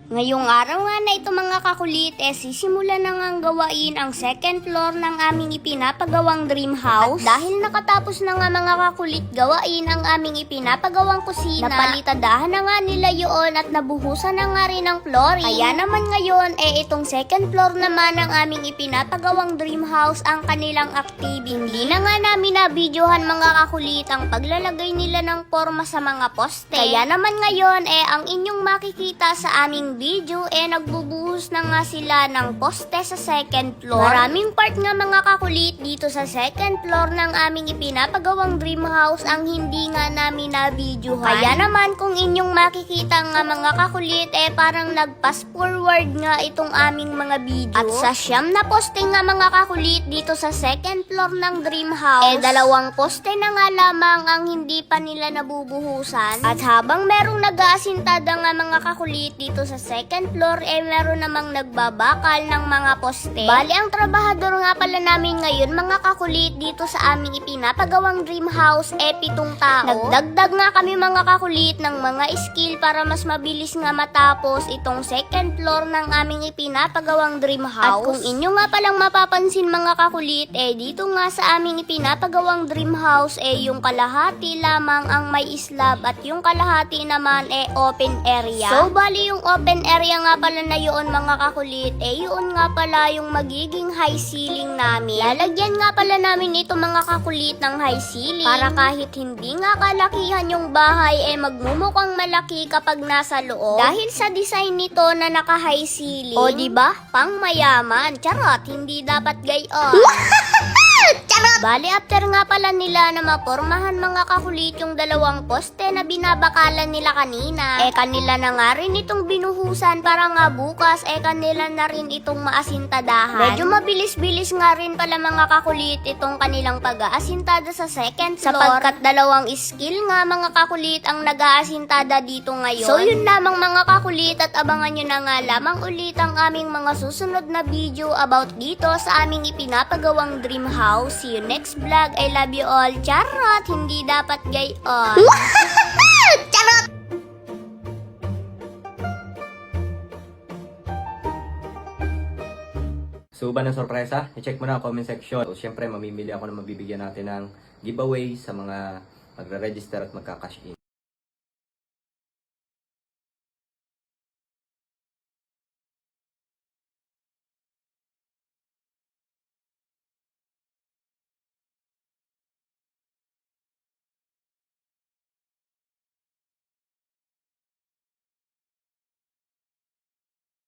Ngayong araw nga na ito mga kakulit, sisimulan na ngang gawain ang second floor ng aming ipinapagawang dream house. At dahil nakatapos na nga mga kakulit gawain ang aming ipinapagawang kusina, napalitadahan na nga nila yun at nabuhusan na nga rin ang flooring. Kaya naman ngayon, itong second floor naman ng aming ipinapagawang dream house ang kanilang activity. Hindi na nga namin na-videohan mga kakulit ang paglalagay nila ng forma sa mga poste. Kaya naman ngayon, ang inyong makikita sa aming video, nagbubuhos na nga sila ng poste sa second floor. Maraming part nga mga kakulit dito sa second floor ng aming ipinapagawang dream house ang hindi nga namin na-videohan. Kaya naman kung inyong makikita nga mga kakulit, parang nag-pass forward nga itong aming mga video. At sa siyam na poste nga mga kakulit dito sa second floor ng dream house, dalawang poste na nga lamang ang hindi pa nila nabubuhusan. At habang merong nag-aasintada nga mga kakulit dito sa second floor, meron namang nagbabakal ng mga poste. Bali, ang trabahador nga pala namin ngayon mga kakulit dito sa aming ipinapagawang dream house, 7 tao. Nagdagdag nga kami mga kakulit ng mga skill para mas mabilis nga matapos itong second floor ng aming ipinapagawang dream house. At kung inyo nga palang mapapansin mga kakulit, dito nga sa aming ipinapagawang dream house, yung kalahati lamang ang may slab at yung kalahati naman open area. So, bali yung open area nga pala na yun mga kakulit, yun nga pala yung magiging high ceiling namin. Lalagyan nga pala namin ito mga kakulit ng high ceiling para kahit hindi nga kalakihan yung bahay, magmumukhang malaki kapag nasa loob. Dahil sa design nito na naka high ceiling. O diba? Pang mayaman. Charot, hindi dapat gayon. Bali, after nga pala nila na mapormahan mga kakulit yung dalawang poste na binabakalan nila kanina, kanila na nga rin itong binuhusan para nga bukas, kanila na rin itong maasintadahan. Medyo mabilis-bilis nga rin pala mga kakulit itong kanilang pag-aasintada sa second floor, sapagkat dalawang skill nga mga kakulit ang nag-aasintada dito ngayon. So yun lamang mga kakulit, at abangan nyo na nga lamang ulit ang aming mga susunod na video about dito sa aming ipinapagawang dream house. See you next vlog. I love you all. Charot! Hindi dapat gayon. Charot! So, ba ng sorpresa? I-check mo na ang comment section. So, syempre, mamimili ako na mabibigyan natin ng giveaway sa mga magre-register at magka-cash in.